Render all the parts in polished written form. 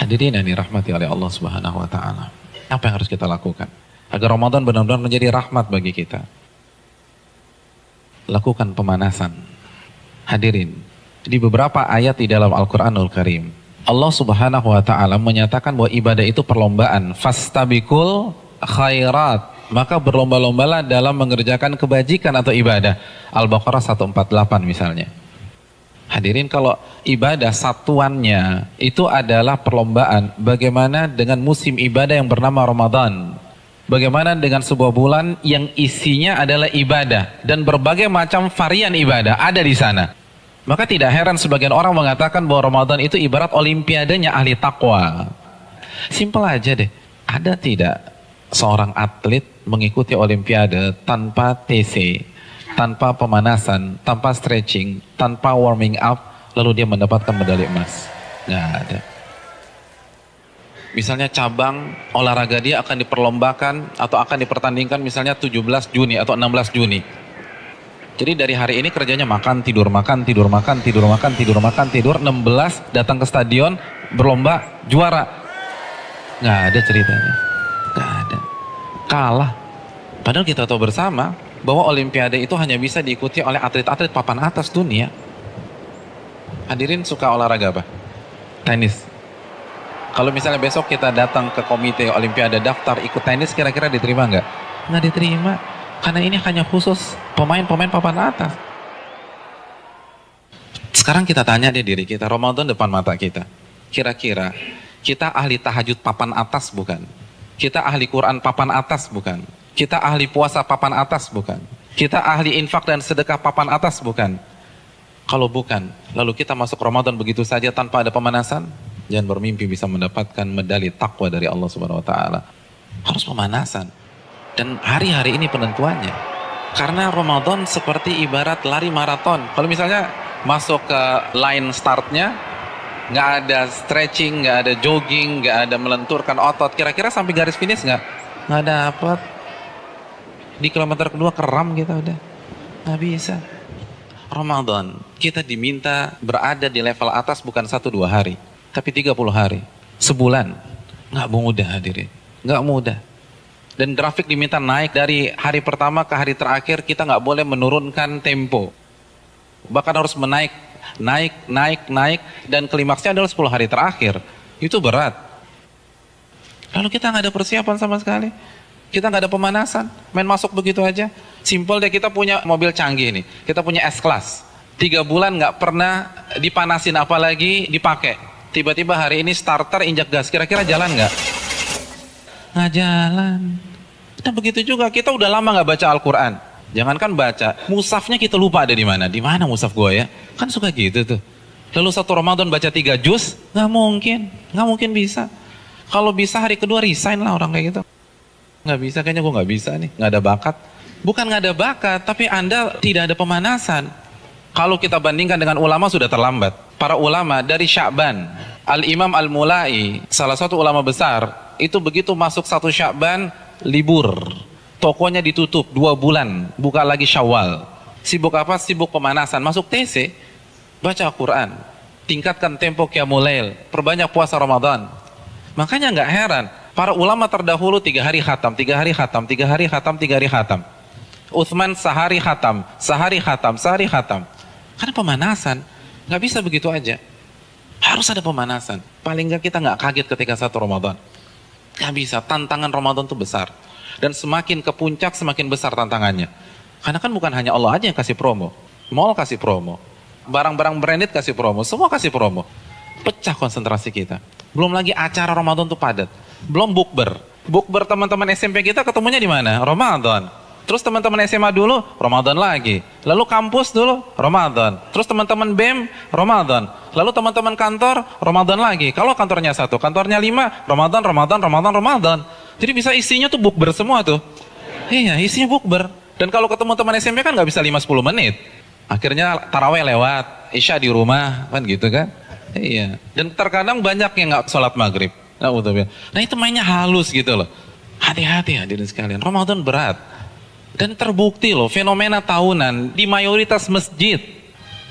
Hadirin yang dirahmati oleh Allah Subhanahu wa taala. Apa yang harus kita lakukan agar Ramadan benar-benar menjadi rahmat bagi kita? Lakukan pemanasan. Hadirin, di beberapa ayat di dalam Al-Qur'anul Karim, Allah Subhanahu wa taala menyatakan bahwa ibadah itu perlombaan. Fastabikul khairat. Maka berlomba-lombalah dalam mengerjakan kebajikan atau ibadah. Al-Baqarah 148 misalnya. Hadirin, kalau ibadah satuannya itu adalah perlombaan, bagaimana dengan musim ibadah yang bernama Ramadan? Bagaimana dengan sebuah bulan yang isinya adalah ibadah dan berbagai macam varian ibadah ada di sana? Maka tidak heran sebagian orang mengatakan bahwa Ramadan itu ibarat olimpiadenya ahli takwa. Simpel aja deh. Ada tidak seorang atlet mengikuti olimpiade tanpa TC, tanpa pemanasan, tanpa stretching, tanpa warming up, lalu dia mendapatkan medali emas? Nggak ada. Misalnya cabang olahraga dia akan diperlombakan atau akan dipertandingkan misalnya 17 Juni atau 16 Juni. Jadi dari hari ini kerjanya makan, tidur, makan, tidur, makan, tidur, makan, tidur, makan, tidur. 16 datang ke stadion, berlomba, juara. Nggak ada ceritanya. Nggak ada. Kalah. Padahal kita tahu bersama bahwa olimpiade itu hanya bisa diikuti oleh atlet-atlet papan atas dunia. Hadirin suka olahraga apa? Tenis. Kalau misalnya besok kita datang ke komite olimpiade daftar ikut tenis, kira-kira diterima nggak? Nggak diterima. Karena ini hanya khusus pemain-pemain papan atas. Sekarang kita tanya deh diri kita, Ramadan depan mata kita. Kira-kira kita ahli tahajud papan atas bukan? Kita ahli Quran papan atas bukan? Kita ahli puasa papan atas bukan? Kita ahli infak dan sedekah papan atas bukan? Kalau bukan, lalu kita masuk Ramadan begitu saja tanpa ada pemanasan? Jangan bermimpi bisa mendapatkan medali takwa dari Allah Subhanahu wa taala. Harus pemanasan. Dan hari-hari ini penentuannya. Karena Ramadan seperti ibarat lari maraton. Kalau misalnya masuk ke line startnya, nggak ada stretching, nggak ada jogging, nggak ada melenturkan otot, kira-kira sampai garis finish nggak dapat. Di kilometer kedua keram kita udah, nggak bisa. Ramadan kita diminta berada di level atas bukan 1-2 hari, tapi 30 hari, sebulan. Nggak mudah hadirin, nggak mudah. Dan grafik diminta naik dari hari pertama ke hari terakhir, kita nggak boleh menurunkan tempo, bahkan harus naik, dan klimaksnya adalah 10 hari terakhir. Itu berat. Lalu kita nggak ada persiapan sama sekali. Kita nggak ada pemanasan, main masuk begitu aja. Simpel deh, kita punya mobil canggih nih, kita punya S-Class. 3 bulan nggak pernah dipanasin apalagi dipakai. Tiba-tiba hari ini starter injak gas, kira-kira jalan nggak? Nggak jalan. Nah begitu juga, kita udah lama nggak baca Al-Quran. Jangankan baca, mushafnya kita lupa ada di mana. Di mana mushaf gue ya? Kan suka gitu tuh. Lalu satu Ramadan baca 3 juz, nggak mungkin bisa. Kalau bisa hari kedua resign lah orang kayak gitu. Nggak bisa, kayaknya gue nggak bisa nih, nggak ada bakat. Bukan nggak ada bakat, tapi Anda tidak ada pemanasan. Kalau kita bandingkan dengan ulama sudah terlambat. Para ulama dari Sya'ban, Al-Imam Al-Mulai, salah satu ulama besar, itu begitu masuk 1 Sya'ban, libur. Tokonya ditutup 2 bulan, buka lagi Syawal. Sibuk apa? Sibuk pemanasan. Masuk TC, baca Al-Quran, tingkatkan tempo Qiyamul Lail, perbanyak puasa Ramadan. Makanya nggak heran, para ulama terdahulu 3 hari khatam, 3 hari khatam, 3 hari khatam, 3 hari khatam. Utsman sehari khatam, sehari khatam, sehari khatam. Karena pemanasan, nggak bisa begitu aja. Harus ada pemanasan. Paling nggak kita nggak kaget ketika 1 Ramadan. Nggak bisa, tantangan Ramadan itu besar. Dan semakin ke puncak semakin besar tantangannya. Karena kan bukan hanya Allah aja yang kasih promo. Mall kasih promo, barang-barang branded kasih promo, semua kasih promo. Pecah konsentrasi kita. Belum lagi acara Ramadan tuh padat. Belum bukber. Bukber teman-teman SMP kita ketemunya di mana? Ramadan. Terus teman-teman SMA dulu, Ramadan lagi. Lalu kampus dulu, Ramadan. Terus teman-teman BEM, Ramadan. Lalu teman-teman kantor, Ramadan lagi. Kalau kantornya 1, kantornya 5, Ramadan. Jadi bisa isinya tuh bukber semua tuh. Iya, isinya bukber. Dan kalau ketemu teman SMP kan nggak bisa 5-10 menit. Akhirnya taraweh lewat, isya di rumah, kan gitu kan. Iya. Dan terkadang banyak yang nggak sholat maghrib. Nah itu mainnya halus gitu loh. Hati-hati hadirin sekalian, Ramadan berat. Dan terbukti loh, fenomena tahunan di mayoritas masjid.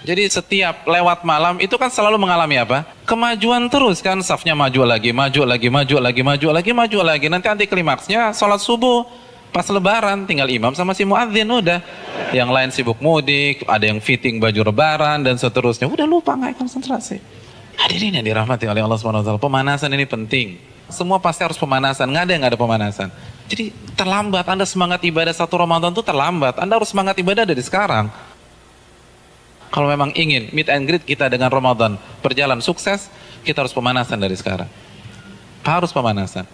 Jadi setiap lewat malam itu kan selalu mengalami apa? Kemajuan terus kan, safnya maju lagi, maju lagi, maju lagi, maju lagi, maju lagi. Nanti anti klimaksnya sholat subuh pas lebaran, tinggal imam sama si muadzin udah. Yang lain sibuk mudik, ada yang fitting baju lebaran dan seterusnya. Udah lupa, nggak konsentrasi. Hadirin yang dirahmati oleh Allah SWT, pemanasan ini penting. Semua pasti harus pemanasan, nggak ada yang nggak ada pemanasan. Jadi terlambat, Anda semangat ibadah satu Ramadan itu terlambat. Anda harus semangat ibadah dari sekarang. Kalau memang ingin meet and greet kita dengan Ramadan berjalan sukses, kita harus pemanasan dari sekarang. Harus pemanasan.